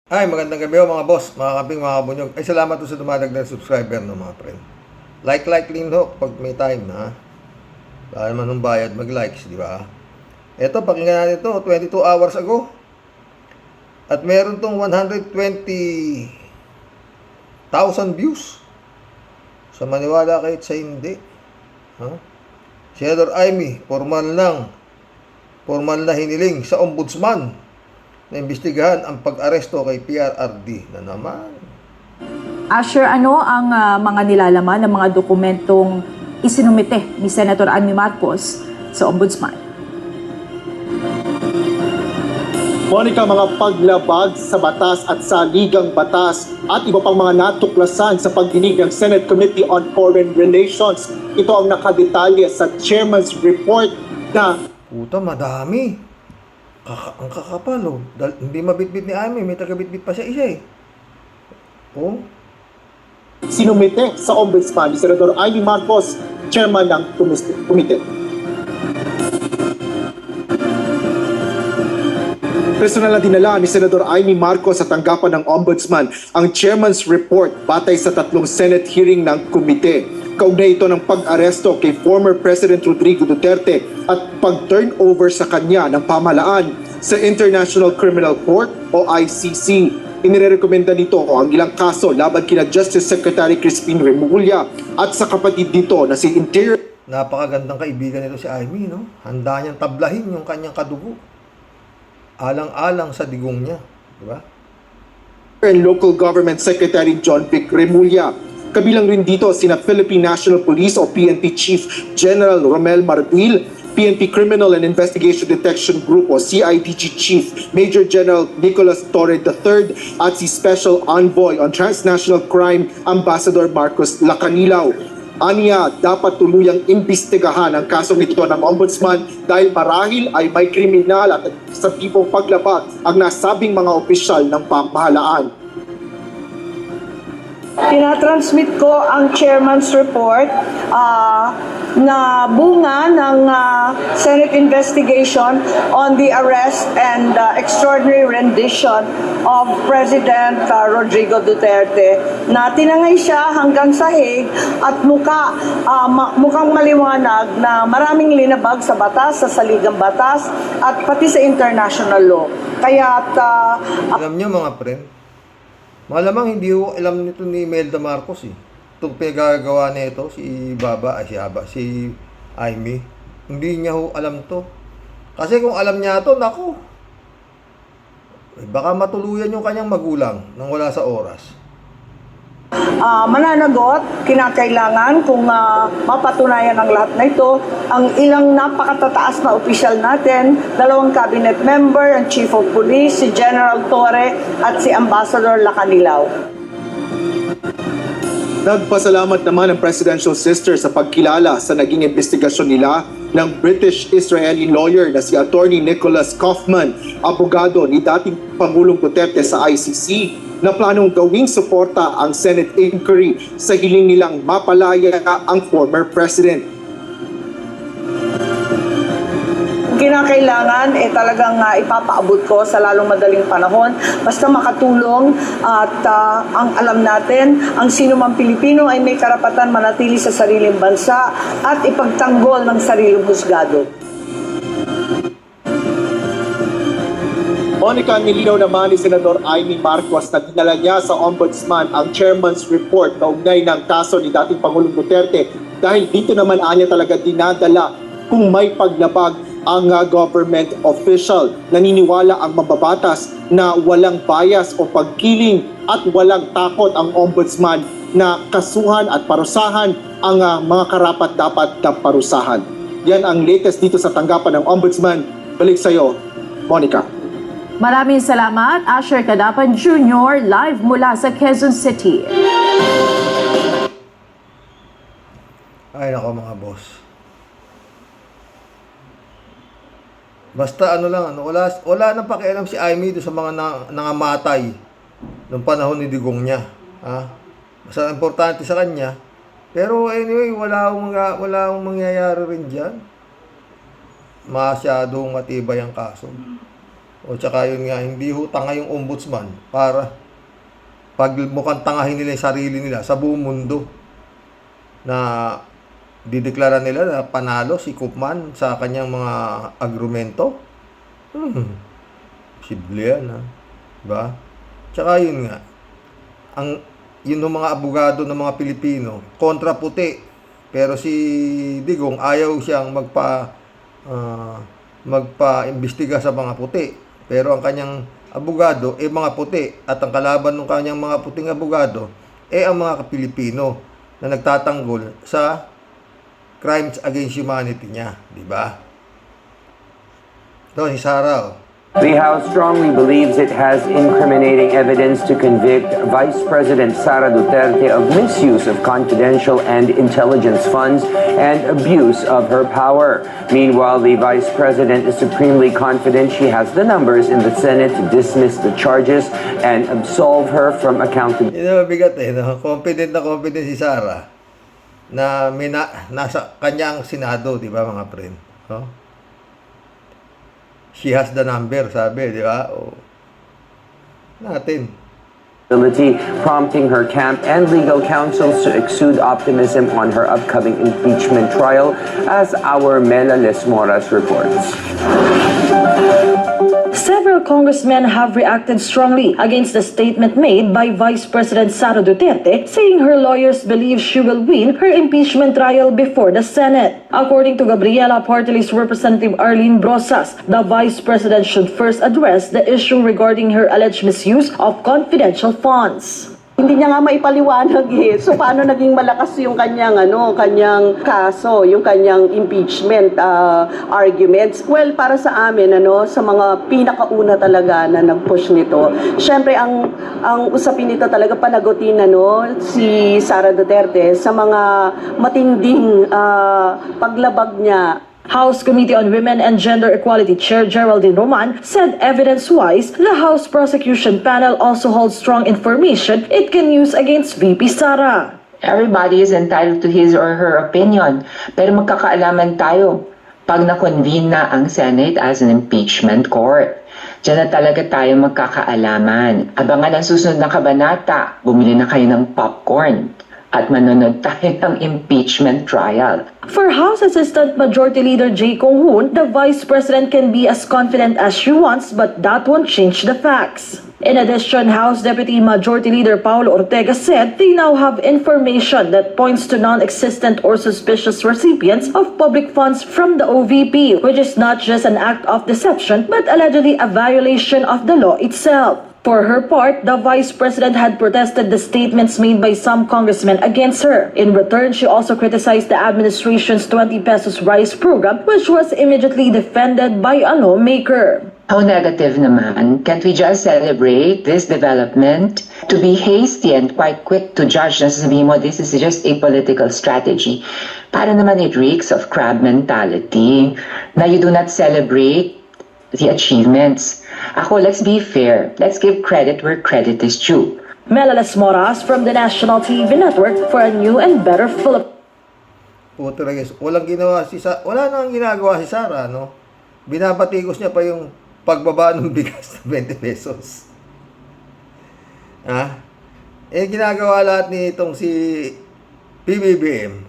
Ay, magandang gabi mga boss, mga kaping, mga kabunyog. Ay, salamat po sa dumadagdag subscriber no, mga friend. Like din ho pag may time na. Baka naman ng bayad mag-likes, di ba? Ito, pakinggan natin ito, 22 hours ago. At meron tong 120,000 views. Sa maniwala kahit sa hindi. Ha? Senator Amy, formal na hiniling sa ombudsman na imbestigahan ang pag-aresto kay PRRD na naman. Asher, ano ang mga nilalaman ng mga dokumentong isinumite ni Senator Amy Marcos sa Ombudsman? Monica, mga paglabag sa batas at sa ligang batas at iba pang mga natuklasan sa pagdinig ng Senate Committee on Foreign Relations. Ito ang nakadetalye sa Chairman's Report na Puta, madami. Ang kakapal, oh. Hindi mabitbit ni Amy, may tagabitbit pa siya isa eh. Oh. sinumite sa Ombudsman ni Senador Amy Marcos, Chairman ng Committee. Personal na dinala ni Senador Amy Marcos sa tanggapan ng Ombudsman ang Chairman's Report batay sa 3 Senate hearing ng komite. Kaugnay ito ng pag-aresto kay former President Rodrigo Duterte at pag-turnover sa kanya ng pamahalaan sa International Criminal Court o ICC. Inirekomenda nito ang ilang kaso laban kina Justice Secretary Crispin Remulla at sa kapatid nito na si Interior Napakagandang kaibigan nito si Amy, no? Handa niyang tablahin yung kanyang kadugo. Alang-alang sa digong niya. Di ba? and Local Government Secretary John Vic Remulla. Kabilang rin dito sina Philippine National Police o PNP Chief General Romel Marbil, PNP Criminal and Investigation Detection Group o CIDG Chief Major General Nicolas Torre III at si Special Envoy on Transnational Crime Ambassador Marcos Lacanilaw. Aniya, dapat tuluyang imbestigahan ang kasong ito ng Ombudsman dahil marahil ay may kriminal at sa tipong paglabag ang nasabing mga opisyal ng pamahalaan. Tinatransmit ko ang chairman's report na bunga ng Senate investigation on the arrest and extraordinary rendition of President Rodrigo Duterte na tinangay siya hanggang sa Hague at mukhang maliwanag na maraming linabag sa batas, sa saligang batas at pati sa international law. Kaya Alam niyo mga friend, malamang hindi ko alam nito ni Imelda Marcos eh. Itong pinagagawa nito si Amy. Hindi niya ho alam to. Kasi kung alam niya to, naku, baka matuluyan yung kanyang magulang nang wala sa oras. mananagot, kinakailangan kung mapatunayan ang lahat na ito, ang ilang napakatataas na opisyal natin, 2 cabinet member, ang chief of police, si General Torre at si Ambassador Lacanilaw. Nagpasalamat naman ang presidential sister sa pagkilala sa naging investigasyon nila ng British-Israeli lawyer na si Attorney Nicholas Kaufman, abogado ni dating Pangulong Duterte sa ICC, na planong gawing suporta ang Senate inquiry sa hiling nilang mapalaya ang former president. Kinakailangan talagang ipapaabot ko sa lalong madaling panahon basta makatulong at ang alam natin, ang sino mang Pilipino ay may karapatan manatili sa sariling bansa at ipagtanggol ng sariling husgado. Monica, nilinaw naman ni Senador Amy Marcos na dinala niya sa Ombudsman ang Chairman's Report kaugnay ng kaso ni dating Pangulong Duterte dahil dito naman anya talaga dinadala kung may paglabag ang government official. Naniniwala ang mababatas na walang bias o pagkiling at walang takot ang Ombudsman na kasuhan at parusahan ang mga karapat-dapat na parusahan. Yan ang latest dito sa tanggapan ng Ombudsman. Balik sa iyo, Monica. Maraming salamat, Asher Cadapan Jr., live mula sa Quezon City. Ay nako mga boss. Basta wala nang pakialam si Amy do sa mga nangamatay noong panahon ni digong niya. Ha? Basta importante sa kanya. Pero anyway, wala akong mangyayari rin diyan. Masyadong matibay ang kaso. O tsaka yun nga, hindi ho tanga yung ombudsman para pag mukhang tangahin nila yung sarili nila sa buong mundo na dideklara nila na panalo si Koopman sa kanyang mga agrumento. Posible yan, ha? Diba? Tsaka yun nga, yun ng mga abogado ng mga Pilipino, kontra puti. Pero si Digong ayaw siyang magpa-imbestiga sa mga puti. Pero ang kanyang abogado mga puti, at ang kalaban ng kanyang mga puting abogado ang mga Pilipino na nagtatanggol sa crimes against humanity niya, di ba? Ito si Sara. The House strongly believes it has incriminating evidence to convict Vice President Sara Duterte of misuse of confidential and intelligence funds and abuse of her power. Meanwhile, the Vice President is supremely confident she has the numbers in the Senate to dismiss the charges and absolve her from accountability. Yun ang mabigat no? Confident si Sara na nasa kanyang Senado, di ba mga friend? No? She has the number, sabi, di ba? Natin. Prompting her camp and legal counsels to exude optimism on her upcoming impeachment trial, as our Mela Lesmoras reports. Several congressmen have reacted strongly against the statement made by Vice President Sara Duterte, saying her lawyers believe she will win her impeachment trial before the Senate. According to Gabriela Party List Representative Arlene Brosas, the Vice President should first address the issue regarding her alleged misuse of confidential funds. Hindi niya nga maipaliwanag So paano naging malakas yung kanyang kaso, yung kanyang impeachment arguments? Well, para sa amin sa mga pinakauna talaga na nag-push nito. Syempre ang usapin nito talaga panagutin si Sara Duterte sa mga matinding paglabag niya. House Committee on Women and Gender Equality Chair Geraldine Roman said evidence-wise, the House Prosecution Panel also holds strong information it can use against VP Sara. Everybody is entitled to his or her opinion, pero magkakaalaman tayo pag na-convene na ang Senate as an impeachment court. Diyan na talaga tayo magkakaalaman. Abangan ang susunod na kabanata, bumili na kayo ng popcorn at manonood tayo ng impeachment trial. For House Assistant Majority Leader Jay Kong-hoon, the Vice President can be as confident as she wants, but that won't change the facts. In addition, House Deputy Majority Leader Paulo Ortega said they now have information that points to non-existent or suspicious recipients of public funds from the OVP, which is not just an act of deception, but allegedly a violation of the law itself. For her part, the Vice President had protested the statements made by some congressmen against her. In return, she also criticized the administration's 20 pesos rice program, which was immediately defended by a lawmaker. How negative naman. Can't we just celebrate this development? To be hasty and quite quick to judge na sasabihin mo, this is just a political strategy. Para naman it reeks of crab mentality na you do not celebrate the achievements. Ako, let's be fair. Let's give credit where credit is due. Mela Lesmoras from the National TV Network for a new and better Philippines. Puto guys, wala nang ginagawa si Sara, no? Binabatikos niya pa yung pagbaba ng bigas na 20 pesos. Ginagawa lahat ni itong si PBBM.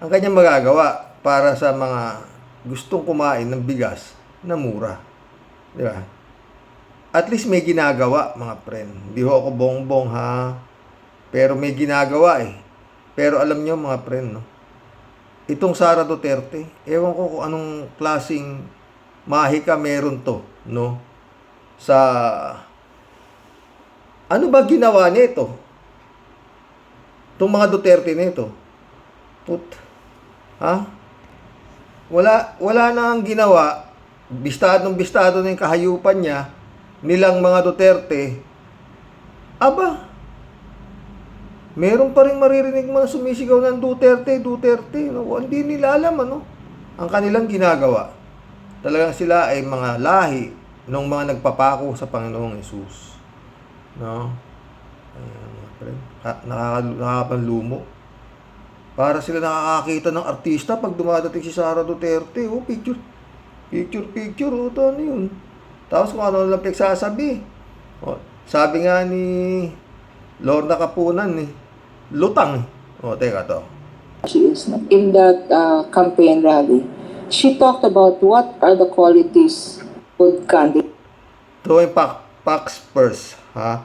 Ang kanyang magagawa para sa mga gustong kumain ng bigas na mura. Di ba? At least may ginagawa, mga friend. Hindi ho ako bongbong, ha? Pero may ginagawa, Pero alam nyo, mga friend, no? Itong Sara Duterte, ewan ko kung anong klaseng mahika meron to, no? Sa... Ano ba ginawa nito? Itong mga Duterte nito. Wala na ang ginawa. Bistadong na yung kahayupan niya, nilang mga Duterte, meron pa rin maririnig mga sumisigaw ng Duterte, no? Hindi nila alam, ang kanilang ginagawa. Talagang sila ay mga lahi ng mga nagpapako sa Panginoong Hesus. No? Nakakapanlumo. Para sila nakakakita ng artista pag dumadating si Sara Duterte, picture, ito ano yun. Tapos kung ano lang pinagsasabi. O, sabi nga ni Lorna Kapunan, lutang. O, teka to. She is in that campaign rally. She talked about what are the qualities good candidate. Throwing facts first, ha?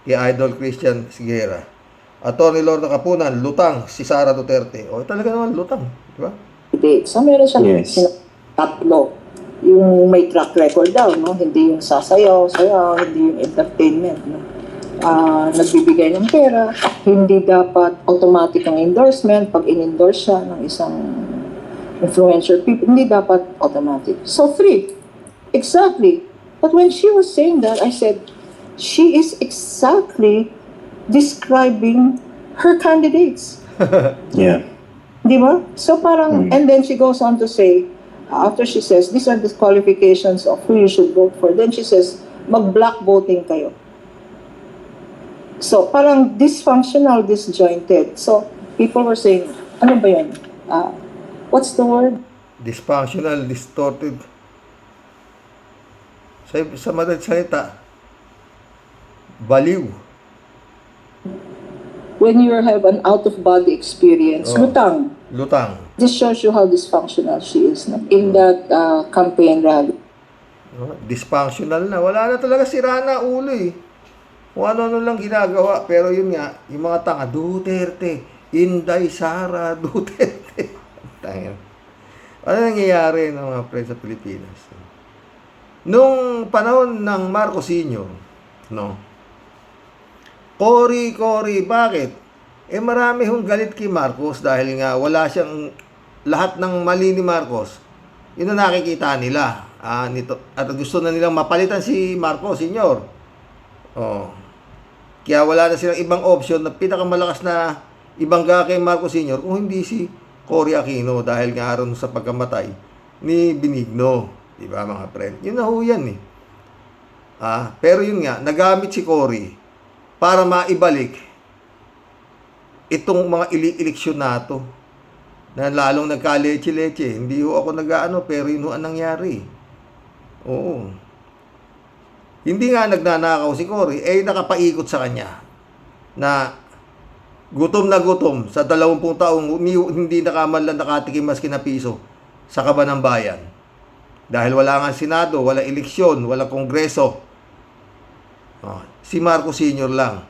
Kay Idol Christian Siguera. Attorney Lorna Kapunan, lutang si Sara Duterte. O, talaga naman lutang, di ba? So meron siyang tatlo. Yung may track record daw, no? Hindi yung sasayaw, hindi yung entertainment, no? Nagbibigay ng pera, hindi dapat automatic ang endorsement. Pag in-endorse siya ng isang influencer people, hindi dapat automatic. So 3, exactly. But when she was saying that, I said, she is exactly describing her candidates. Yeah. Di ba? So parang, and then she goes on to say, after she says, these are the qualifications of who you should vote for, then she says, mag-block voting kayo. So parang dysfunctional, disjointed. So people were saying, ano ba yun? What's the word? Dysfunctional, distorted. Sa madaling salita, baliw. When you have an out-of-body experience, lutang. Lutang. This shows you how dysfunctional she is in that campaign rally. Dysfunctional na. Wala na talaga, sira na ulo eh. Kung ano-ano lang ginagawa. Pero yun nga, yung mga tanga, Duterte, Inday Sara, Duterte. Tangin. Ano nangyayari ng mga friends sa Pilipinas? Nung panahon ng Marcos Sr., no? Cory, bakit? Marami hong galit kay Marcos dahil nga wala siyang lahat ng mali ni Marcos. Yun ang nakikita nila. At gusto na nilang mapalitan si Marcos Sr. Oh. Kaya wala na silang ibang option na pinakamalakas na ibangga kay Marcos Sr. kung hindi si Cory Aquino dahil nga aron sa pagkamatay ni Benigno. Diba mga friend? Yun na ho yan eh. Pero yun nga, nagamit si Cory para maibalik itong mga eleksyon na to na lalong nagka-leche-leche. Hindi ho ako nag-ano, pero yun ho ang nangyari. Oo. Hindi nga nagnanakaw si Cory, nakapaikot sa kanya na gutom na gutom sa 20 taong hindi nakaman lang nakatikim maski na piso sa kaban ng bayan. Dahil wala nga Senado, wala eleksyon, wala Kongreso. Si Marcos Sr. lang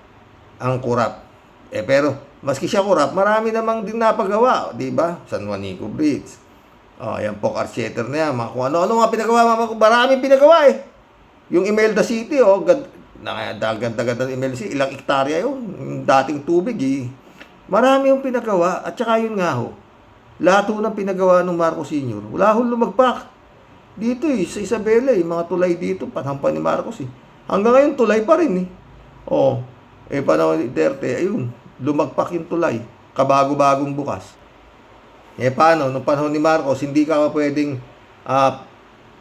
ang kurap. Pero, maski siya kurap, marami namang din napagawa. Diba? San Juanico Bridge. Yan po, Archeter na yan. Kung ano-ano nga pinagawa, maraming pinagawa eh. Yung Imelda City, ganda-ganda ng Imelda City. Ilang ektarya yun. Yung dating tubig eh. Marami yung pinagawa. At saka yun nga ho, lahat ho ng pinagawa ng Marcos Sr. Wala ho lumagpak. Dito sa Isabela mga tulay dito, panhampan ni Marcos eh. Hanggang ngayon, tulay pa rin eh. Panahon ni Duterte, ayun, lumagpak yung tulay. Kabago-bagong bukas. Paano? Nung panahon ni Marcos, hindi ka pwedeng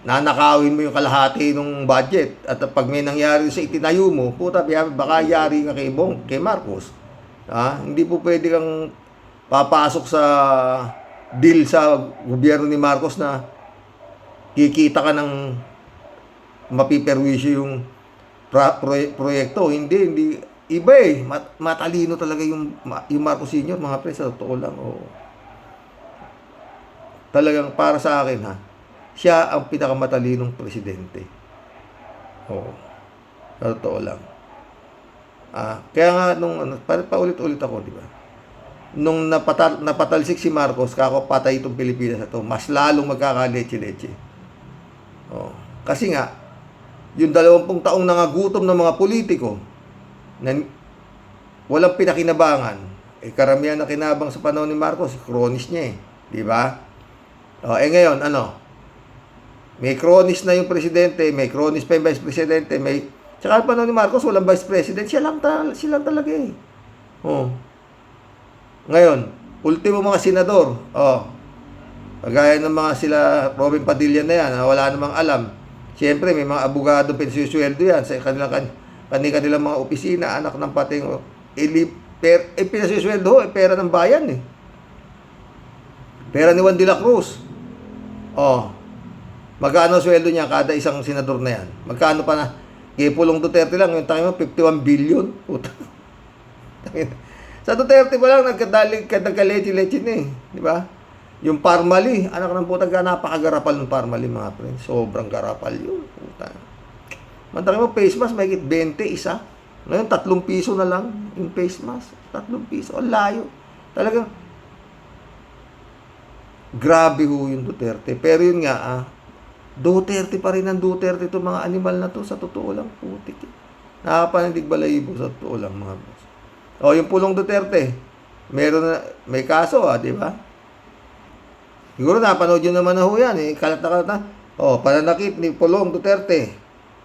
nanakawin mo yung kalahati ng budget. At pag may nangyari sa itinayo mo, baka yari nga kay Marcos. Hindi po pwede kang papasok sa deal sa gobyerno ni Marcos na kikita ka ng mapiperwisyo yung proyekto. Hindi. Iba matalino talaga yung Marcos Sr. mga pre, sa totoo lang. Talagang para sa akin siya ang pinakamatalinong presidente. Sa totoo lang. Kaya nga nung paulit-ulit ako, di ba? Nung napatalsik si Marcos, kako patay itong Pilipinas na to, mas lalong magkakaleche-leche. Kasi nga, yung 20 taong nangagutom ng mga politiko na walang pinakinabangan, karamihan na kinabang sa panahon ni Marcos, kronis niya di ba? Ngayon, may kronis na yung presidente, may kronis pa yung vice presidente, tsaka panahon ni Marcos, walang vice president, siya lang talaga Ngayon, ultimo mga senador, kagaya ng mga sila Robin Padilla na yan, wala namang alam. Siyempre, may mga abogado pinsusweldo yan sa kanilang mga opisina, anak ng pating. Pinsusweldo pera ng bayan Pera ni Juan de la Cruz. Magkano sweldo niya kada isang senador na yan? Magkano pa na? Kay Pulong Duterte lang, yung tangin mo, 51 billion. Puta. Sa Duterte pa lang, nagkaleche-leche na eh. Di ba? Yung Parmali, anak ng puta, napakagarapal ng Parmali, mga friends. Sobrang garapal yun. Puta. Mantangin mo, face mask, may 20, isa. Ngayon, 3 piso na lang yung face mask. 3 piso. Ang layo. Talagang, grabe ho yung Duterte. Pero yun nga, Duterte pa rin ang Duterte itong mga animal na to. Sa totoo lang, putik. Nakapanidig balayibo sa totoo lang, mga boss. O, yung Pulong Duterte, may kaso, di ba? Siguro napanood yun naman na ho yan, kalat na kalat na. O, pananakit ni Pulong Duterte,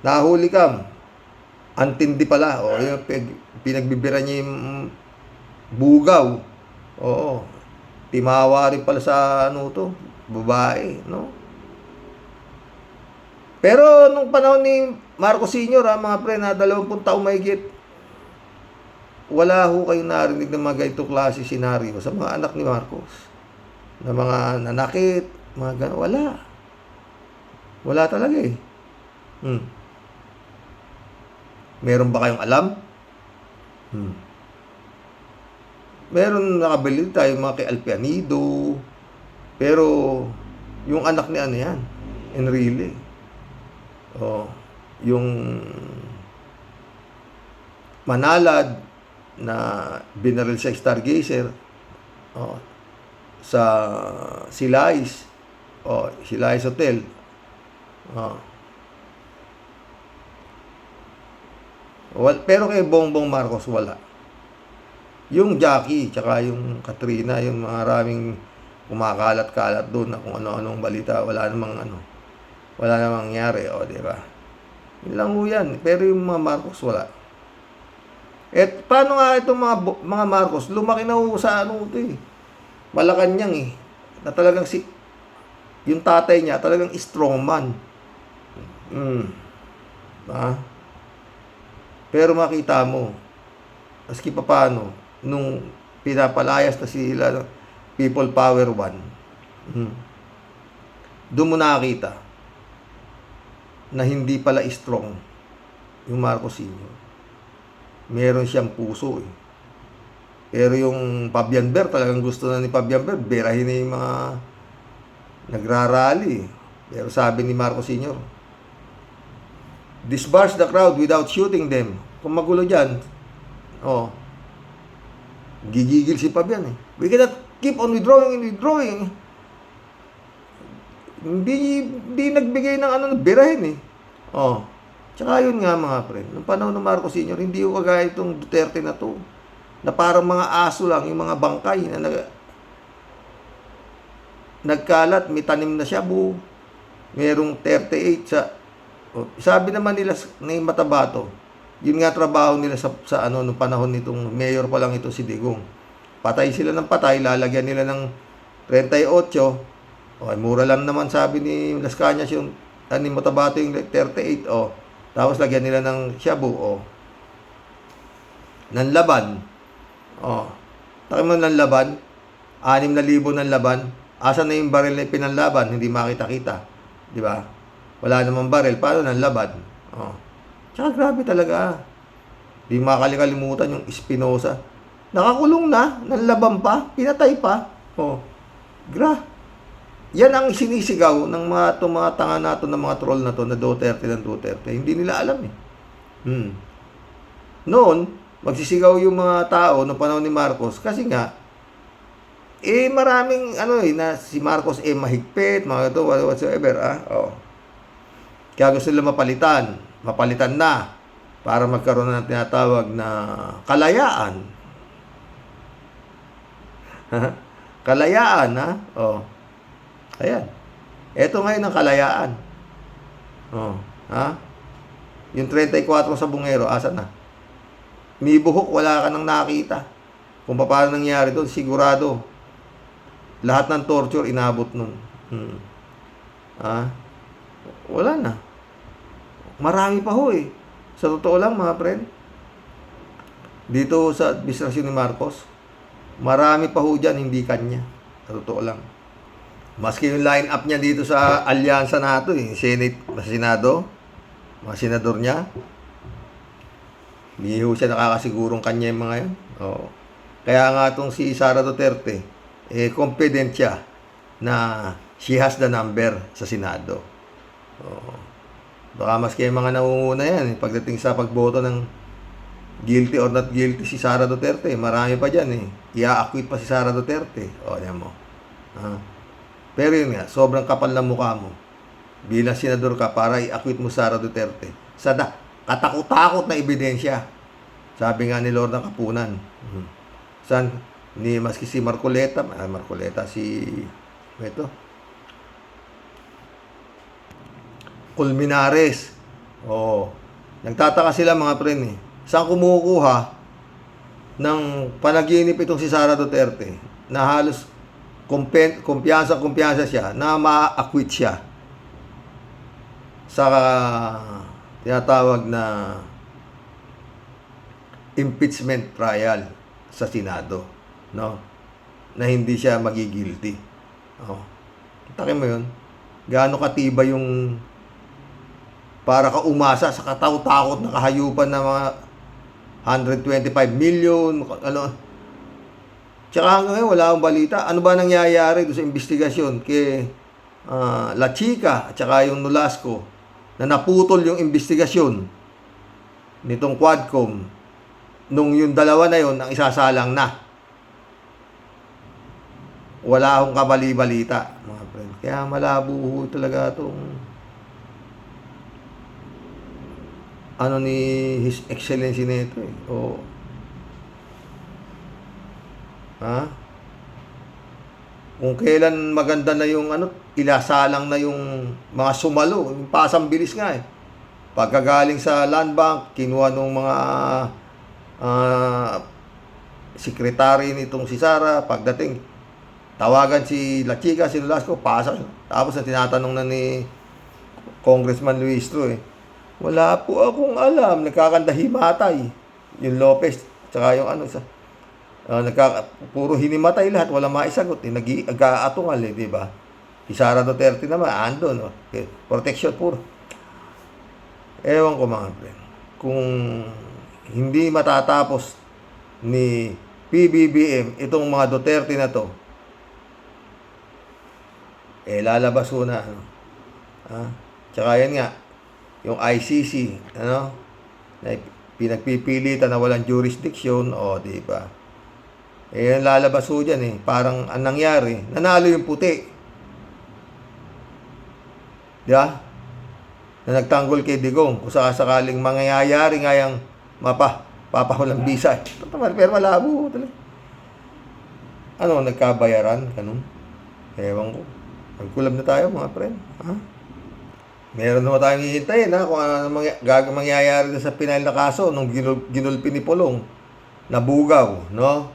nahuli kam. Antindi pala. O, yung pinagbibira niya yung bugaw. Oo. Timawa rin pala sa babae, no? Pero nung panahon ni Marcos Sr., mga pre, na 20 taong mahigit, wala ho kayong narinig ng mga ganitong klase senaryo sa mga anak ni Marcos. Na mga nanakit, mga gano'n. Wala. Wala talaga eh. Meron ba kayong alam? Meron nakabili tayo mga kay Alpianido. Pero, yung anak ni ano yan, Enrile. Yung Manalad na binaril sa Stargazer. Sa Silais. Silais Hotel. Pero kay Bongbong Marcos, wala. Yung Jackie, tsaka yung Katrina, yung maraming kumakalat-kalat doon na kung ano-anong balita, wala namang nangyari, di ba? Yun lang ho yan. Pero yung mga Marcos, wala. Paano nga itong mga Marcos, lumaki na ho sa Malacanang na talagang yung tatay niya, talagang strongman. Pero makita mo, maski pa paano, nung pinapalayas na sila People Power 1, doon mo nakakita na hindi pala strong yung Marcos Sr. Meron siyang puso eh. Pero yung Fabian Ber, talagang gusto na ni Fabian Ber, berahin na yung mga nagrarally. Pero sabi ni Marcos Sr., disperse the crowd without shooting them. Kung magulo dyan, gigigil si Fabian eh. We cannot keep on withdrawing. Hindi nagbigay ng birahin eh. Tsaka yun nga mga friend, nung panahon ng Marcos Sr., hindi ko kagaya itong Duterte na to. Na parang mga aso lang, yung mga bangkay na nagkalat, may tanim na shabu, merong 38 sa, sabi naman nila ni Matabato, yun nga trabaho nila sa nung panahon nitong mayor pa lang ito si Digong. Patay sila ng patay, lalagyan nila ng 38, mura lang naman sabi ni Las Cañas yung ni Matabato yung 38, tapos lagyan nila ng shabu, ng laban. Taki mo ng laban, 6,000 ng laban, asa na yung baril na pinanlaban, hindi makita-kita. Di ba? Wala namang baril, paano ng laban? Tsaka grabe talaga. Di makakalimutan yung Espinosa. Nakakulong na, nanlaban pa, pinatay pa. Yan ang sinisigaw ng mga tanga nato, ng mga troll na to, na Duterte ng Duterte. Hindi nila alam eh. Noon, magsisigaw yung mga tao noong panahon ni Marcos kasi nga maraming na si Marcos mahigpit, mga ito, whatsoever, Kaya gusto nila mapalitan na para magkaroon ng tinatawag na kalayaan. Kalayaan, Ayan. Ito ngayon ang kalayaan. Yung 34 sa Bungero, asa na? May buhok, wala ka nang nakita. Kung paano nangyari doon, sigurado. Lahat ng torture, inabot nun. Wala na. Marami pa ho eh. Sa totoo lang, mga friend. Dito sa administrasyon ni Marcos, marami pa ho dyan, hindi kanya. Sa totoo lang. Maski yung line up niya dito sa alyansa NATO, Senate, sa Senado, mga senador niya, hindi ho siya nakakasigurong kanya yung mga yan. Oo. Kaya nga itong si Sara Duterte, confident siya na she has the number sa Senado. Oo. Baka maski yung mga nangunguna yan, pagdating sa pagboto ng guilty or not guilty si Sara Duterte, marami pa dyan i-acquit pa si Sara Duterte. O, yan mo. Pero yun nga, sobrang kapal na mukha mo. Bilang senador ka para i-acquit mo Sara Duterte. Sa katakot-takot na ebidensya. Sabi nga ni Lord ng Kapunan. San? Ni maski si Marcoleta, si ito. Culminares. Nagtataka sila mga pren Saan kumukuha ng panaginip itong si Sara Duterte na halos kumpiyansa siya na ma-acquit siya sa tinatawag na impeachment trial sa Senado, no? Na hindi siya magigilty. Takin mo yun. Gaano katiba yung para ka umasa sa kataw-takot na kahayupan ng mga 125 million, ano. Tsaka hanggang ngayon, wala akong balita. Ano ba nangyayari doon sa investigasyon kay La Chica at saka yung Nolasco na naputol yung investigasyon nitong Quadcom nung yung dalawa na yon ang isasalang na. Wala akong kabali-balita, mga friend. Kaya malabo talaga itong ano ni His Excellency nito Kung kailan maganda na yung ilasalang na yung mga sumalo, yung pasang bilis nga Pagkagaling sa Land Bank, kinuha nung mga sekretary nitong si Sara, pagdating tawagan si La Chica, si Nolasco, pasa. Tapos ang tinatanong na ni Congressman Luistro wala po akong alam, nagkakandahimatay yung Lopez, tsaka yung puro hinimatay lahat, wala maisagot, nag-aatungal, di ba? Si Sara Duterte naman, andon, protection puro. Ewan ko mga friend, kung hindi matatapos ni PBBM itong mga Duterte na to, lalabas ko na, tsaka yan nga, yung ICC, na pinagpipilitan na walang jurisdiction, di ba? Yan lalabas ho dyan parang ang nangyari, nanalo yung puti. Di ba? Na nagtanggol kay Digong, kung sakaling mangyayari nga yung papahulang bisa. Pero malabo talaga. Nagkabayaran, ganun. Ewan ko. Magkulab na tayo mga friend. Meron naman tayong hihintayin kung ano mangyayari sa pinal na kaso nung ginulpi ni Pulong na bugaw, no?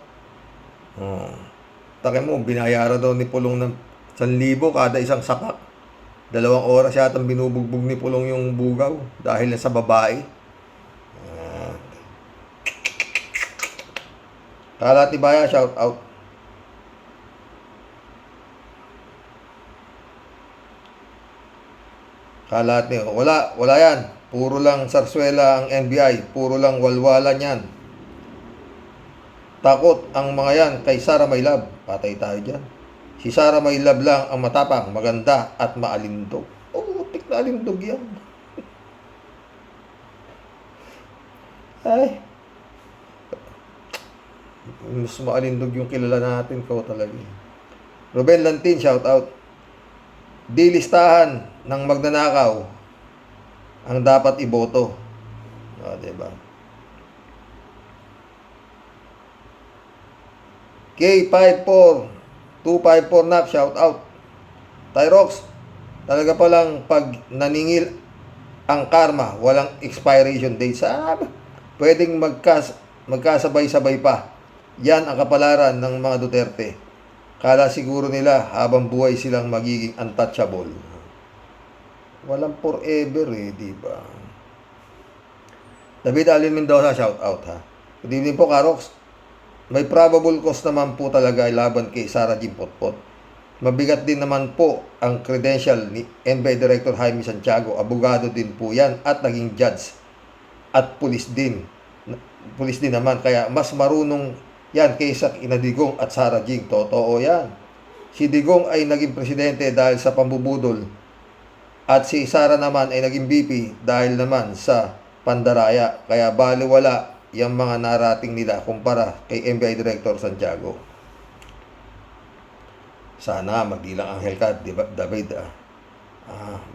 Takin mo, binayaran daw ni Pulong ng 1,000 kada isang sapak. 2 oras yata binubugbog ni Pulong yung bugaw dahil sa babae. Kala Tibaya, shout out. Kalat niyo. Wala yan. Puro lang sarswela ang NBI. Puro lang walwalan yan. Takot ang mga yan kay Sara Maylab. Patay tayo dyan. Si Sara Maylab lang ang matapang, maganda at maalindog. Tik na alindog yan. Ay. Mas maalindog yung kilala natin. Kau talaga. Ruben Lantin, shout out. Di listahan ng magnanakaw ang dapat iboto. Diba? K54254 nap, shout out. Tyrox, talaga palang pag naningil ang karma, walang expiration date. Pwedeng magkasabay-sabay pa. Yan ang kapalaran ng mga Duterte. Kala siguro nila habang buhay silang magiging untouchable. Walang forever di ba? David Alin Mendoza, shout out Good evening po, Karox. May probable cause naman po talaga laban kay Sara Jim Potpot. Mabigat din naman po ang credential ni NBI Director Jaime Santiago. Abogado din po yan at naging judge at pulis din. Pulis din naman, kaya mas marunong yan kaysa ina Digong at Sara Jing. Totoo yan. Si Digong ay naging presidente dahil sa pambubudol at si Sara naman ay naging VP dahil naman sa pandaraya. Kaya baliwala yung mga narating nila kumpara kay NBI Director Santiago. Sana magdilang Angel ka, David.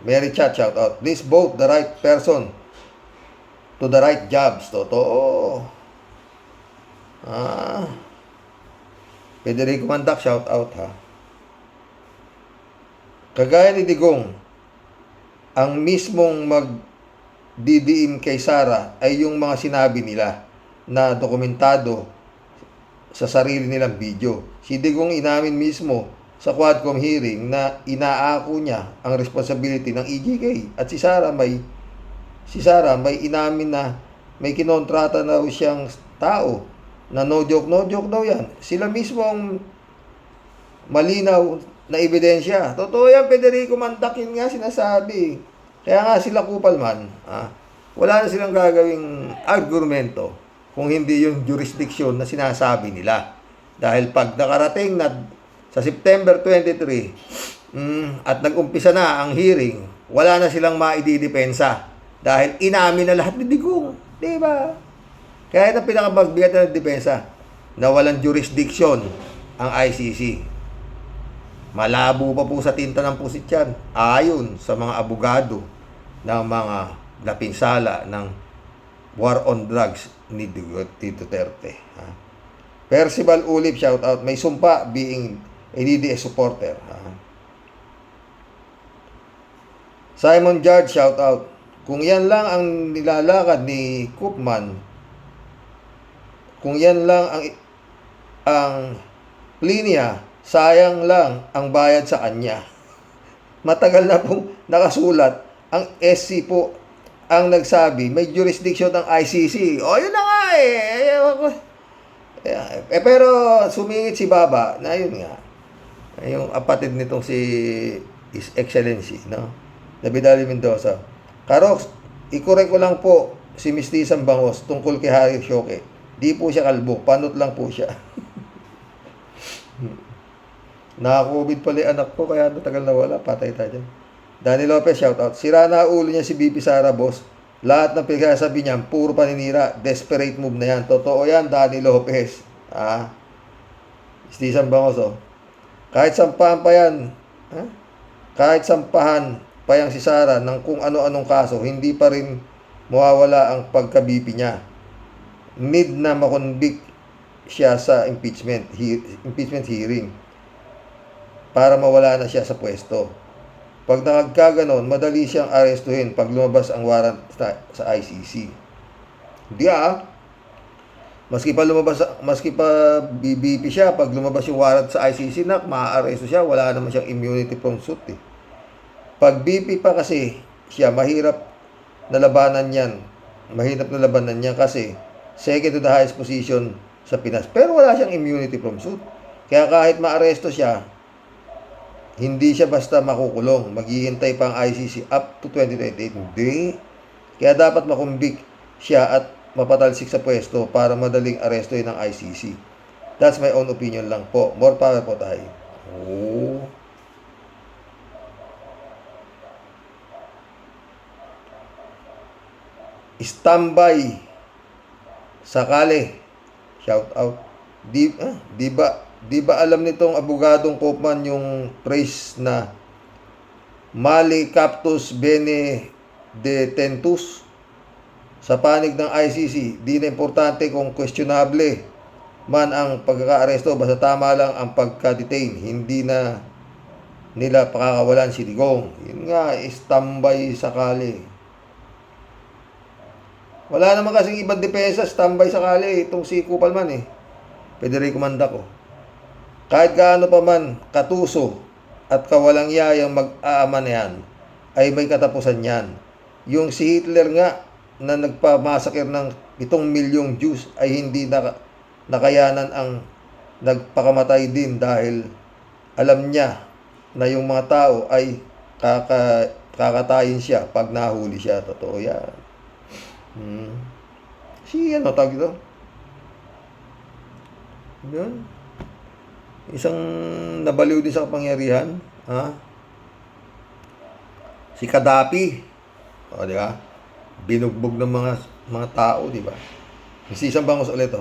Mary Chat, shout out. Please vote the right person to the right jobs. Totoo. Federico Mandak, shout out ha. Kagaya ni Digong, ang mismong magdidiin kay Sara ay yung mga sinabi nila na dokumentado sa sarili nilang video. Si Digong inamin mismo sa Quadcom hearing na inaako niya ang responsibility ng EJK at si Sara may inamin na may kinontrata na siyang tao na no joke daw yan. Sila mismo ang malinaw na ebidensya. Totoo yan, Federico Mandak, yun nga sinasabi. Kaya nga sila Kupalman, wala na silang gagawing argumento kung hindi yung jurisdiction na sinasabi nila. Dahil pag nakarating na sa September 23 at nag-umpisa na ang hearing, wala na silang maididepensa dahil inamin na lahat ni Digong. Diba? Kaya ito pinakamagbigat na depensa na walang jurisdiction ang ICC. Malabo pa po sa tinta ng pusit yan, ayon sa mga abogado ng mga napinsala ng war on drugs ni Duterte. Percival Ulip, shout out. May sumpa being a DDS supporter. Simon George, shout out. Kung yan lang ang nilalakad ni Koopman, kung yan lang ang plea, sayang lang ang bayad sa kanya. Matagal na pong nakasulat. Ang SC po ang nagsabi, may jurisdiction ng ICC. O, yun na nga pero sumingit si Baba na yun nga. Yung apatid nitong si His Excellency, no? David Ali Mendoza. Karox, i-correct ko lang po si Mistisang Bangos tungkol kay Harry Shoke. Di po siya kalbo, panot lang po siya. Naka-COVID pala anak ko, kaya matagal na wala. Patay tayo dyan. Danny Lopez, shoutout. Sira na ulo niya si BP Sara, boss. Lahat ng pinagsasabi niya, puro paninira. Desperate move na yan. Totoo yan, Danny Lopez. Mistisang Bangos, oh. Kahit sampahan pa yan, kahit sampahan pa yang si Sara ng kung ano-anong kaso, hindi pa rin mawawala ang pagka-BP niya. Need na makonvict siya sa impeachment hearing para mawala na siya sa pwesto. Pag nakagkaganon, madali siyang arestuhin pag lumabas ang warrant sa ICC. Hindi Maski pa BBP siya, pag lumabas yung warrant sa ICC, maaaresto siya, wala naman siyang immunity from suit. Pag BP pa kasi siya, mahirap na labanan yan kasi second to the highest position sa Pinas. Pero wala siyang immunity from suit. Kaya kahit maaresto siya, hindi siya basta makukulong. Maghihintay pa ang ICC up to 2028. Hindi. Kaya dapat makumbik siya at mapatalsik sa pwesto para madaling arestohin ng ICC. That's my own opinion lang po. More power po tayo. Standby sakali. Shout out. Di ba alam nitong abogadong Koopman yung phrase na Mali Captus Bene Detentus? Sa panig ng ICC, di na importante kung questionable man ang pagkaka-aresto, basta tama lang ang pagka-detain. Hindi na nila pakakawalan si Digong. Yun nga, standby sakali. Wala naman kasing ibang depensa, standby sakali. Itong si Kupalman Federico Mandak. Kahit gaano pa man katuso at kawalang yayang mag-aama na yan, ay may katapusan yan. Yung si Hitler nga, na nagpamasakir ng 7 milyong Jews ay hindi nakayanan ang nagpakamatay din dahil alam niya na yung mga tao ay kakatayin siya pag nahuli siya. Totoo yan. Ano tawag ito? Yun. Isang nabaliw din sa kapangyarihan. Si Gaddafi. O, di ba? Binugbog ng mga tao, di ba? Isang bangos ulit,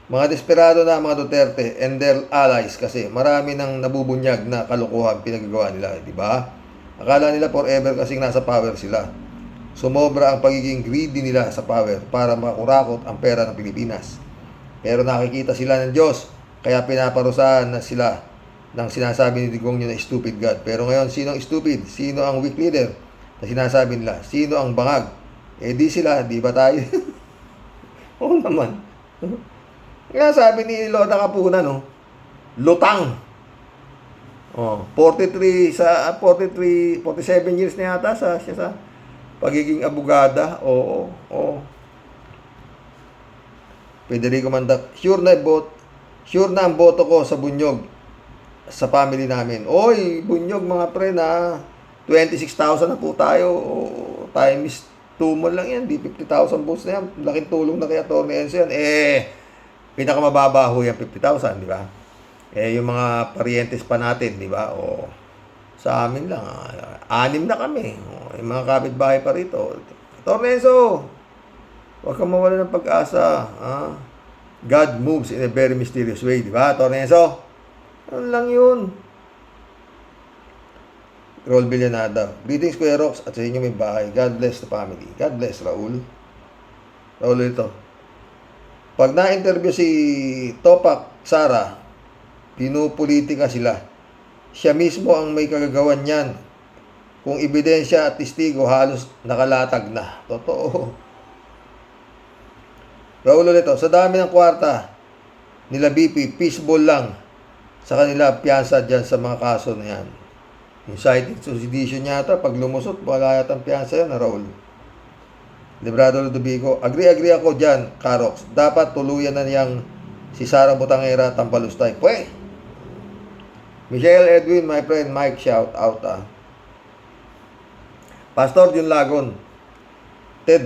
Mga desperado na mga Duterte and their allies kasi marami nang nabubunyag na kalokohan pinagagawa nila, di ba? Akala nila forever kasing nasa power sila. Sumobra ang pagiging greedy nila sa power para makurakot ang pera ng Pilipinas. Pero nakikita sila ng Diyos, kaya pinaparusahan na sila ng sinasabi ni Digong yun na stupid God. Pero ngayon, sino ang stupid? Sino ang weak leader na sinasabi nila? Sino ang bangag? Di sila, di ba tayo? Oo naman. Kaya sabi ni Loda Kapuna, lutang. 47 years na yata siya sa pagiging abogada. Oo. Federico Mandak, sure na ang boto ko sa Bunyog sa family namin. Oy, Bunyog mga pre, 26,000 na po tayo. Times 2 mo lang yan, di 50,000 votes na yan. Laking tulong na kay Atty. Enzo yan. Pinakamababa ho yan, 50,000, di ba? Yung mga parientes pa natin, di ba? Sa amin lang, 6 na kami. Yung mga kapitbahay pa rito. Atty. Enzo, huwag kang mawala ng pag-asa. God moves in a very mysterious way, di ba, Atty. Enzo? Ano lang yun? Roll Villanada. Greetings, Kuya Rox, at sa inyo may bahay. God bless the family. God bless, Raul. Raul ito. Pag na-interview si Topak Sara, pinupolitika sila. Siya mismo ang may kagagawan niyan. Kung ebidensya at testigo, halos nakalatag na. Totoo. Raul ulit, sa dami ng kwarta nila BP, peaceful lang sa kanila piyansa dyan sa mga kaso na yan. Incited sedition yata, pag lumusot, wala yatang piyansa yan, Raul. Librado Ludovico, agree ako dyan, Karox. Dapat tuluyan na niyang si Sara Butangera Tampalustay. Michelle Edwin, my friend Mike, shout out. Pastor Jun Lagon, Ted,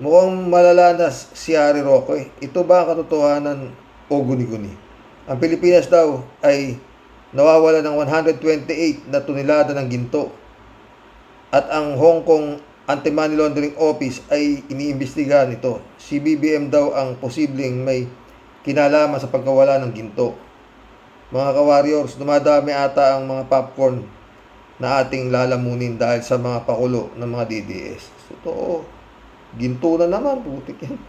mukhang malala na si Harry Roque. Ito ba ang katotohanan o guni-guni? Ang Pilipinas daw ay nawawala ng 128 na tonelada ng ginto. At ang Hong Kong Anti-Money Laundering Office ay iniimbestigahan ito. Si BBM daw ang posibleng may kinalaman sa pagkawala ng ginto. Mga ka-warriors, dumadami ata ang mga popcorn na ating lalamunin dahil sa mga pakulo ng mga DDS. Totoo. Ginto na naman, putik yan.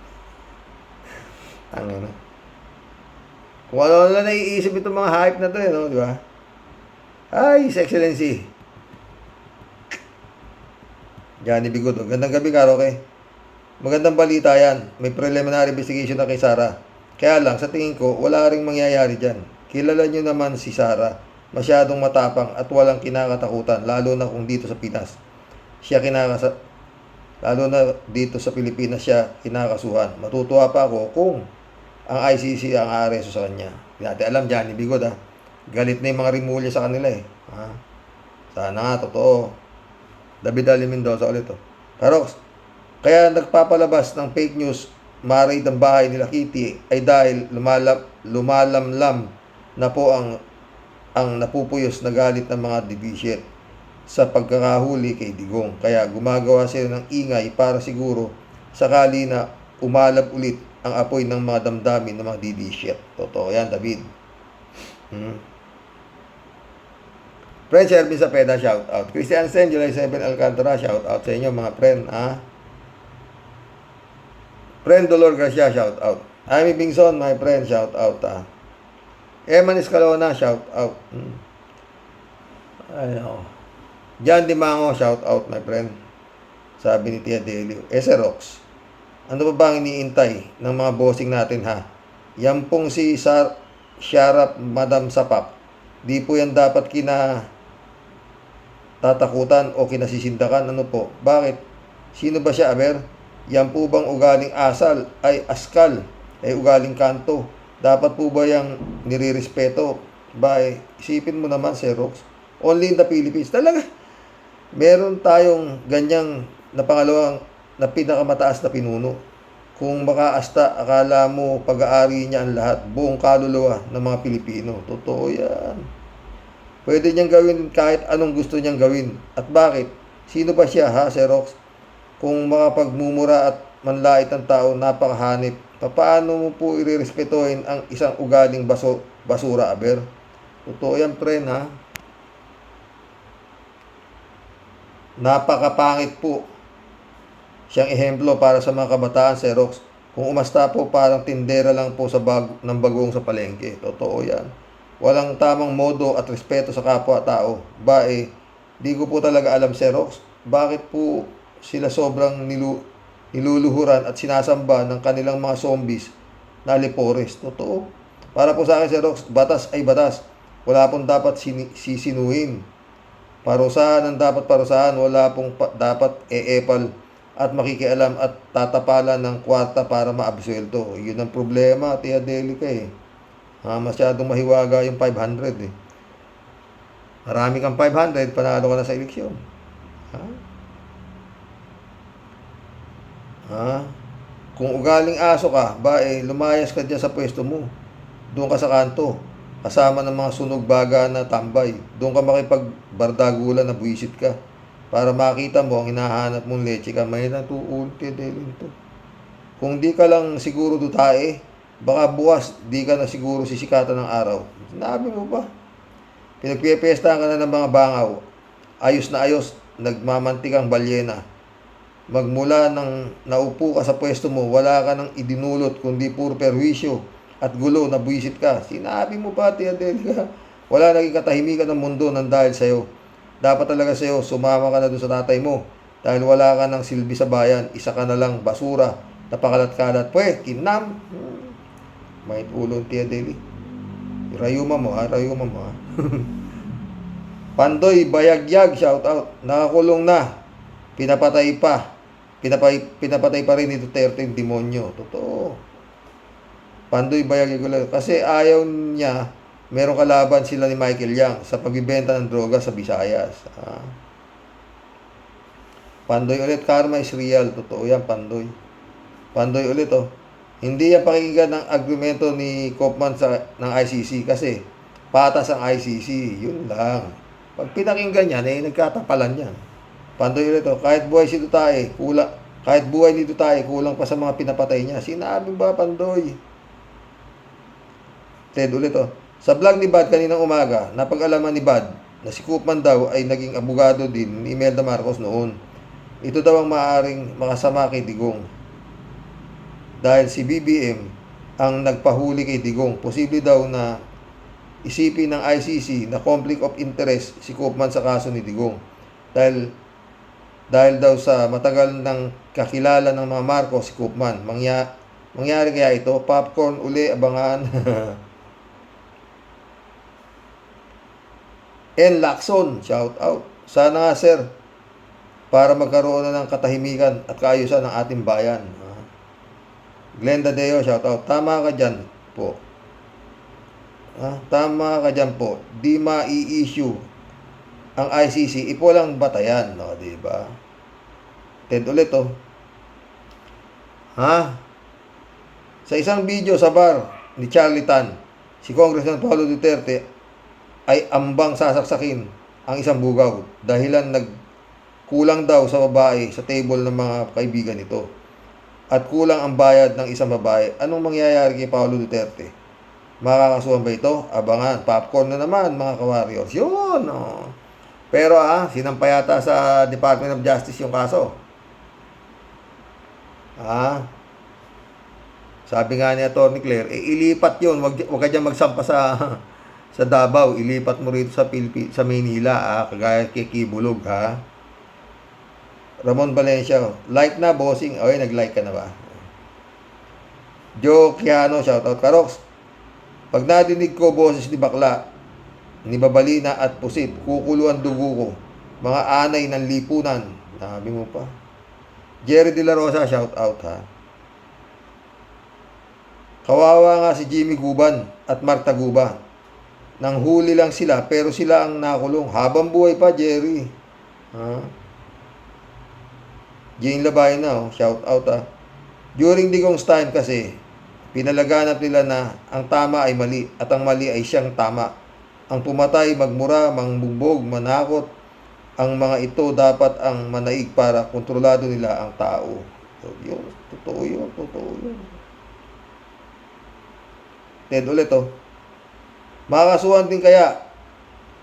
Tangina. Kung ano na naiisip itong mga hype na to, di ba? Ay, His Excellency. Johnny Bigodo. Gandang gabi, Karoke. Magandang balita yan. May preliminary investigation na kay Sara. Kaya lang, sa tingin ko, wala ring mangyayari dyan. Kilala nyo naman si Sara. Masyadong matapang at walang kinakatakutan, lalo na kung dito sa Pinas. Lalo na dito sa Pilipinas siya kinakasuhan. Matutuwa pa ako kung ang ICC ang aaresto sa kanya. Hindi natin alam, Johnny Bigodo, galit na yung mga rimulya sa kanila Sana nga, totoo. David Ali Mendoza ulit Karox, kaya nagpapalabas ng fake news maray ng bahay nila Kitty ay dahil lumalamlam na po ang napupuyos na galit ng mga division sa pagkakahuli kay Digong. Kaya gumagawa sila ng ingay para siguro sakali na umalab ulit ang apoy ng mga damdamin ng mga DD-shit. Totoo yan, David. Friend Shervin Sapeda, shout out. Christian Sen, July 7 Alcantara, shout out sa inyo mga friend. Friend Dolor Garcia, shout out. Amy Bingson, my friend, shout out. Eman Escalona, shout out. Jan Dimango, shout out, my friend. Sabi ni Tia Delio. Rox, ano pa bang iniintay ng mga bossing natin Yan pong si Sharap Madam Sapap. Di po yan dapat tatakutan o kinasisindakan. Ano po? Bakit? Sino ba siya, Aber? Yan po bang ugaling asal ay askal ay ugaling kanto? Dapat po ba yung nirirespeto? Isipin mo naman, Rox. Only in the Philippines. Talaga, meron tayong ganyang na pangalawang na pinakamataas na pinuno. Kung makaasta, akala mo pag-aari niya ang lahat, buong kaluluwa ng mga Pilipino. Totoo yan. Pwede niyang gawin kahit anong gusto niyang gawin. At bakit? Sino ba siya, ha, Xerox? Kung makapagmumura at manlait ng tao, napakahanip, paano mo po irerespetuhin ang isang ugaling basura, aber? Totoo yan, friend, ha? Napakapangit po siyang ehemplo para sa mga kabataan, Xerox. Kung umasta po, parang tindera lang po ng bagong sa palengke. Totoo yan. Walang tamang modo at respeto sa kapwa-tao. Di ko po talaga alam, Xerox. Bakit po sila sobrang niluluhuran at sinasamba ng kanilang mga zombies na Alipores? Totoo. Para po sa akin, Xerox, batas ay batas. Wala pong dapat sisinuhin. Parusahan ang dapat parusahan. Wala pong dapat eepal at makikialam at tatapalan ng kwarta para maabsuelto. Yun ang problema, Tia Delica, eh. Masyadong mahiwaga yung 500, eh. Marami kang 500, panalo ka na sa eleksyon. Kung ugaling aso ka, lumayas ka dyan sa pwesto mo. Doon ka sa kanto, kasama ng mga sunog baga na tambay. Doon ka makipagbardagulan na buwisit ka. Para makita mo ang hinahanap mong leche ka, may natuunti din to. Kung di ka lang siguro dutae, baka bukas di ka na siguro sisikatan ng araw. Sinabi mo ba? Pinagpipestahan ka na ng mga bangaw. Ayos na ayos, nagmamantikang balyena. Magmula nang naupo ka sa pwesto mo, wala ka nang idinulot kundi puro perwisyo at gulo na buwisit ka. Sinabi mo ba, Tia Delica? Wala naging katahimikan ng mundo nang dahil sa'yo. Dapat talaga sa'yo, sumama ka na doon sa tatay mo. Dahil wala ka ng silbi sa bayan, isa ka na lang basura, napakalat-kalat. Kinam. May ulong, Tia Deli. Rayuma mo, ha? Pandoy, Bayagyag, shout out. Nakakulong na. Pinapatay pa. Pinapatay pa rin ni Duterte yung demonyo. Totoo. Pandoy, Bayagyag. Kasi ayaw niya, merong kalaban sila ni Michael Yang sa pagbibenta ng droga sa Visayas. Pandoy ulit, karma is real. Totoo yan, Pandoy. Pandoy ulit, oh. Hindi yan pakinggan ng argumento ni Kaufman ng ICC kasi patas ang ICC. Yun lang. Pag pinakinggan yan, nagkatapalan yan. Pandoy ulit, oh. Kahit buhay ni Duterte, kulang pa sa mga pinapatay niya. Sinabi ba, Pandoy? Ted ulit, oh. Sa vlog ni Bad kaninang umaga, napag-alaman ni Bad na si Koopman daw ay naging abogado din ni Imelda Marcos noon. Ito daw ang maaaring makasama kay Digong. Dahil si BBM ang nagpahuli kay Digong, posible daw na isipin ng ICC na conflict of interest si Koopman sa kaso ni Digong. Dahil daw sa matagal ng kakilala ng mga Marcos si Koopman. Mangyari kaya ito? Popcorn uli, abangan. En Lacson, shout out. Sana nga, sir, para magkaroon na ng katahimikan at kaayusan ng ating bayan. Glenda Deo, shout out. Tama ka dyan po. Tama ka dyan po. Di ma-i-issue ang ICC. Ipo lang batayan. No, diba? Ted ulit, oh. Sa isang video sa bar ni Charlie Tan, si Congressman Paulo Duterte ay ambang sasaksakin ang isang bugaw dahilan nagkulang daw sa babae sa table ng mga kaibigan nito at kulang ang bayad ng isang babae. Anong mangyayari kay Paulo Duterte? Makakasuhan ba ito? Abangan. Popcorn na naman, mga ka-warriors. Yun, oh. Pero sinampa yata sa Department of Justice yung kaso. Sabi nga ni Atty. Claire, ilipat yun. Wag ka dyan magsampa sa Davao, ilipat mo rito sa Maynila, kagaya kay Kibulog, ha. Ramon Valencia, like na, bossing. Oy, nag-like ka na ba? Joe Kiano, shoutout. Karox, pag nadinig ko boses ni Bakla, ni Babalina at Pusit, kukuluan dugo ko. Mga anay ng lipunan. Sabi mo pa. Jerry De La Rosa, shoutout, ha. Kawawa nga si Jimmy Guban at Mark Taguba. Nang huli lang sila, pero sila ang nakulong. Habang buhay pa, Jerry. Ha? Jane Labayan na, oh. Shout out, ha. During Digong's time kasi, pinalaganap nila na ang tama ay mali at ang mali ay siyang tama. Ang pumatay, magmura, mangbugbog, manakot, ang mga ito dapat ang manaig para kontrolado nila ang tao. So, yun, totoo yun. Ted ulit, oh. Makakasuhan din kaya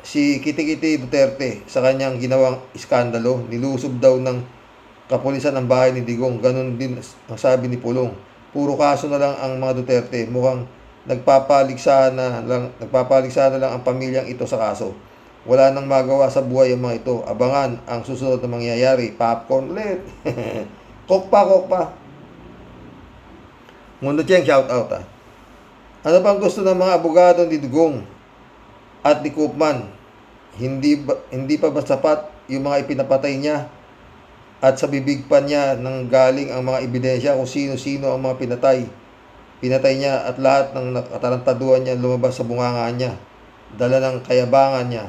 si Kitikiti Duterte sa kanyang ginawang iskandalo. Nilusob daw ng kapulisan ang bahay ni Digong. Ganon din ang sabi ni Pulong. Puro kaso na lang ang mga Duterte. Mukhang nagpapaligsahan na lang ang pamilyang ito sa kaso. Wala nang magawa sa buhay ang mga ito. Abangan ang susunod na mangyayari. Popcorn ulit. Kok pa. Mundo Cheng, shout out, ha. Ano pang gusto ng mga abogado ni Digong at ni Koopman? Hindi pa ba sapat yung mga ipinapatay niya at sa bibig pa niya nang galing ang mga ebidensya kung sino-sino ang mga pinatay niya at lahat ng nakatarantaduhan niya lumabas sa bunganga niya. Dala ng kayabangan niya.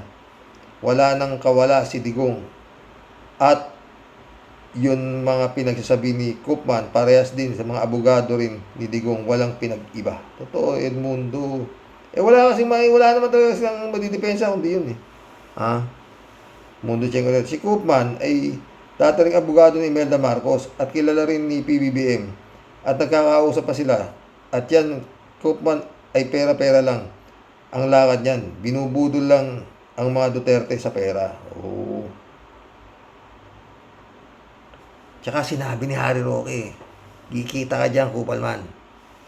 Wala nang kawala si Digong. At yun mga pinagsasabi ni Koopman, parehas din sa mga abogado rin ni Digong, walang pinag-iba. Totoo, Edmundo. Wala naman talaga silang madidepensa kundi yun, eh. Ha? Mundo Cheng ulit. Si Koopman ay dati ring abogado ni Imelda Marcos at kilala rin ni PBBM. At nagkakausap pa sila. At yan, Koopman ay pera-pera lang ang lakad niyan. Binubudol lang ang mga Duterte sa pera. Oh. Tsaka sinabi ni Harry Roque, kikita ka dyan, Kupalman.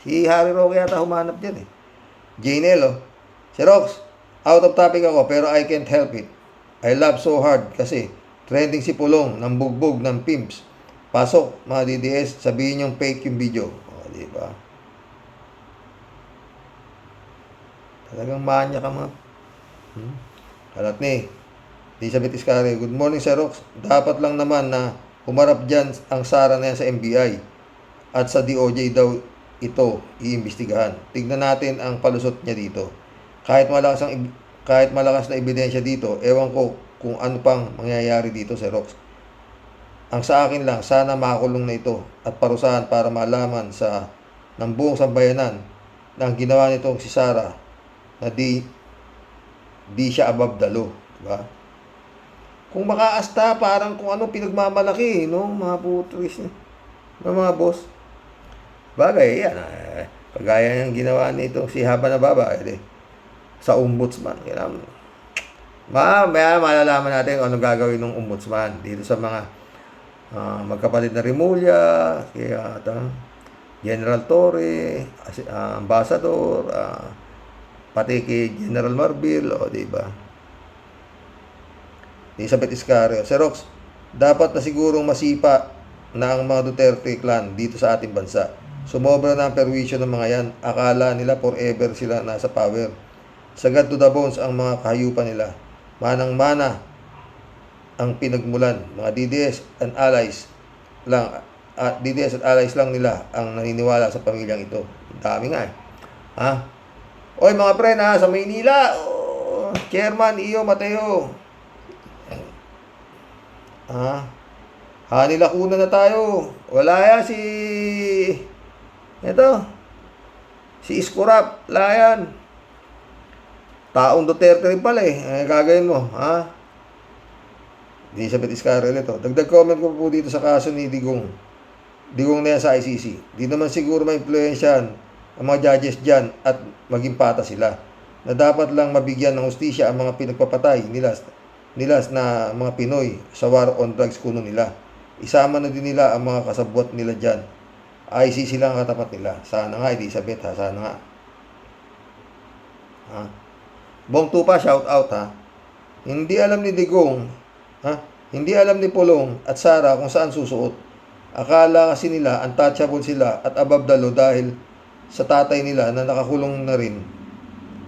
Si Harry Roque yata humanap dyan, eh. Janelle, oh. Si Rox, out of topic ako, pero I can't help it. I love so hard kasi trending si Pulong ng bugbog ng pimps. Pasok, mga DDS, sabihin yung fake yung video. O, diba? Talagang manya ka, mga. Kalat ni Elizabeth Iscari, good morning, Sir Rox. Dapat lang naman na humarap dyan ang Sara na yan sa NBI at sa DOJ daw ito iimbestigahan. Tignan natin ang palusot niya dito. Kahit malakas na ebidensya dito, ewan ko kung ano pang mangyayari dito sa Rox. Ang sa akin lang, sana makakulong na ito at parusahan para malaman ng buong sambayanan na ang ginawa nitong si Sara na di siya above the law. Diba? Kung makaasta, parang kung ano pinagmamalaki, no? Mga putris niya. Mga boss. Bagay, yan. Kagaya ng ginawa nito si Haba na Baba, sa ombudsman. Malalaman natin kung anong gagawin ng ombudsman dito sa mga magkapatid na Remulla, kaya General Torre, Ambassador, pati kay General Marbil, o diba? Elizabeth Iscario, Sir Rox, dapat na sigurong masipa na ang mga Duterte clan dito sa ating bansa. Sumobra na ang perwisyo ng mga yan. Akala nila forever sila nasa power. Sagad to the bones ang mga kahayupan nila. Manang-mana ang pinagmulan. Mga DDS and allies lang nila ang naniniwala sa pamilyang ito. Dami nga, eh. Ha? Oy mga pre, na sa Maynila, Chairman Iyo Mateo. Nilakuna na tayo. Wala yan si Iskurap. Wala yan. Taong Duterte rin pala, eh. Gagawin mo, ha? Elizabeth Iscario ito. Dagdag comment ko po dito sa kaso ni Digong. Digong na yan sa ICC. Di naman siguro ma-influensyan ang mga judges dyan at maging pata sila. Na dapat lang mabigyan ng hustisya ang mga pinagpapatay nila na mga Pinoy sa war on drugs kuno nila. Isama na din nila ang mga kasabwat nila dyan. ICC lang ang katapat nila. Sana nga, Elizabeth, ha? Sana nga. Ha? Bong Tupa, shout out, ha? Hindi alam ni Digong, ha? Hindi alam ni Pulong at Sara kung saan susuot. Akala kasi nila untouchable sila at above the law dahil sa tatay nila na nakakulong na rin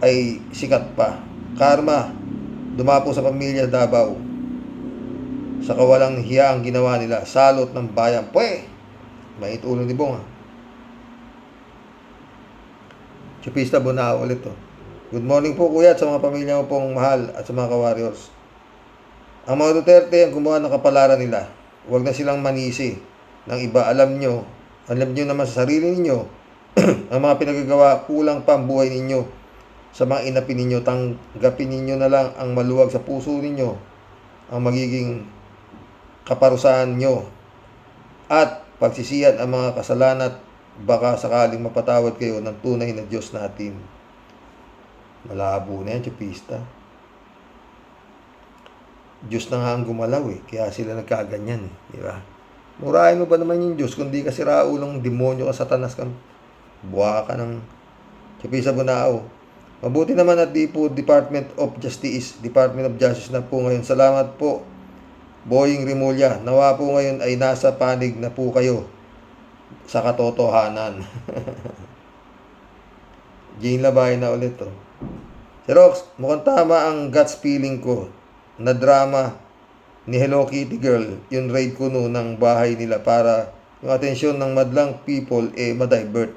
ay sikat pa. Karma, dumapo sa pamilya Davao. Sa kawalang hiya ang ginawa nila. Salot ng bayan. Mait ulo ni Bong, ha? Chupista Bonao ulit, to. Good morning po kuya at sa mga pamilya mo pong mahal at sa mga ka-warriors. Ang mga Duterte ang gumawa ng kapalaran nila. Huwag na silang manisi ng iba. Alam nyo naman sa sarili ninyo, ang mga pinagagawa, kulang pa ang buhay ninyo sa mga inapi ninyo. Tanggapin ninyo na lang ang maluwag sa puso ninyo, ang magiging kaparusahan nyo. At pagsisiyan ang mga kasalanan at baka sakaling mapatawad kayo ng tunay na Diyos natin. Malabo na yan, Chupista. Diyos na nga ang gumalaw kaya sila nagkaganyan di ba? Murahin mo ba naman yung Diyos kung di ka siraulong demonyo ka, satanas ka, buha ka ng Chupista Bunao. Mabuti naman at di po Department of Justice na po ngayon. Salamat po, Boying Remulla. Nawa po ngayon ay nasa panig na po kayo sa katotohanan. Jane Labay na ulit Si Rox, mukhang tama ang guts feeling ko na drama ni Hello Kitty Girl, yung raid kuno ng bahay nila para yung atensyon ng madlang people ma-divert.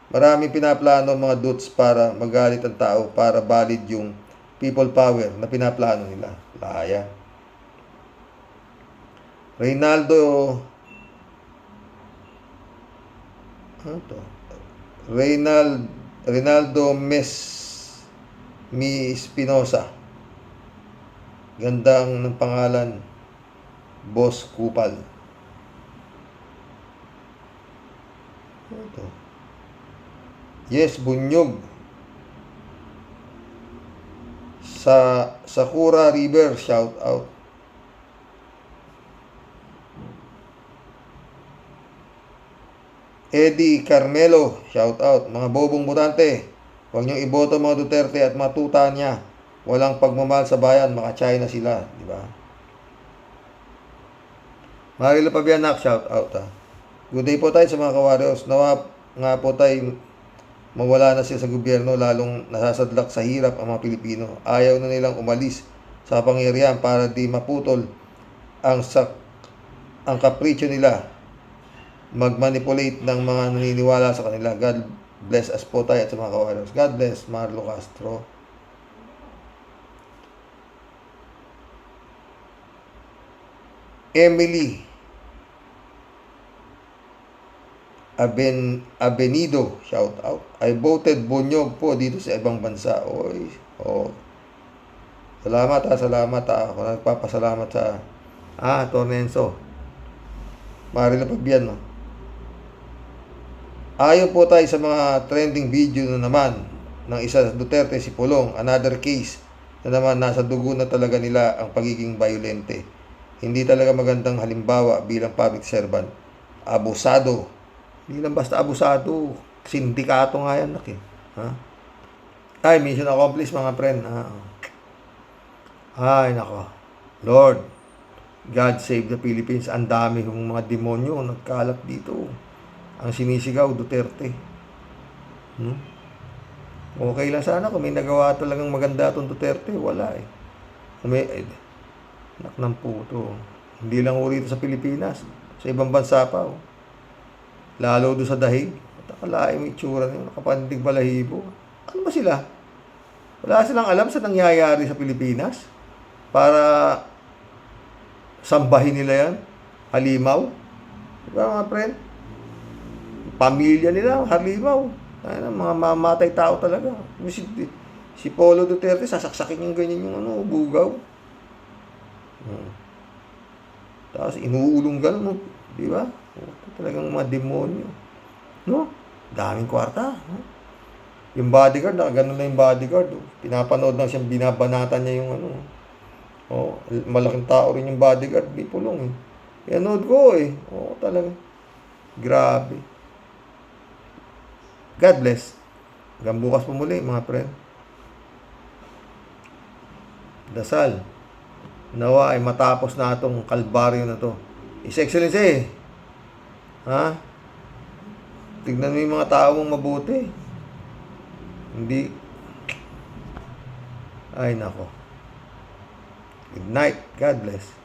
Maraming pinaplano mga dudes para magalit ang tao para valid yung people power na pinaplano nila. Laya. Reynaldo Mi Espinosa. Gandang ng pangalan, Boss Kupal. Ito. Yes, Bunyog. Sa Sakura River, shout out. Eddie Carmelo, shout out. Mga bobong butante, huwag niyong iboto mga Duterte at matuta niya. Walang pagmamahal sa bayan, maka-China sila, di ba? Marilo Pabianak, shout out Good day po tayo sa mga ka-warriors. Nawa nga po tayo mawala na sila sa gobyerno, lalong nasasadlak sa hirap ang mga Pilipino. Ayaw na nilang umalis sa pangyarihan para di maputol ang kapritsyo nila mag-manipulate ng mga naniniwala sa kanila. God bless us po tayo at sa mga ka-warriors. God bless, Marlo Castro. Emily Abenido, shout out. I voted Bunyog po dito sa ibang bansa. Oy, salamat ako nagpapasalamat sa Tornenso. Marila Pabian Ayon po tayo sa mga trending video na naman ng isa Duterte si Pulong, another case na naman nasa dugo na talaga nila ang pagiging violente. Hindi talaga magandang halimbawa bilang public servant. Abusado. Hindi lang basta abusado. Sindikato nga yan, Ay, mission accomplished mga friend. Ay, nako. Lord, God save the Philippines. Ang dami ng mga demonyo nagkalat dito. Ang sinisigaw, Duterte. Okay lang sana kung may nagawa talagang maganda itong Duterte. Wala Anak ng puto. Hindi lang rito sa Pilipinas. Sa ibang bansa pa. Lalo doon sa dahig. Akalain mo itsura nila. Nakapandig balahibo. Ano ba sila? Wala silang alam sa nangyayari sa Pilipinas. Para sambahin nila yan. Halimaw. Diba mga friend? Pamilya nila, halimaw. Mga mamatay tao talaga. Si Polo Duterte, sasaksakin yung ganyan yung bugaw. Tapos inuulong gano'n, di ba? Talagang mga demonyo. Daming kwarta. Yung bodyguard, nakaganon na yung bodyguard. Pinapanood lang siya, binabanatan niya yung malaking tao rin yung bodyguard, di Pulong Pinanood ko talaga. Grabe. God bless. Hanggang bukas po muli, mga friend. Dasal. Nawa ay matapos na itong kalbaryo na to. His Excellency, tignan mo yung mga tao mong mabuti. Hindi. Ay, nako. Good night. God bless.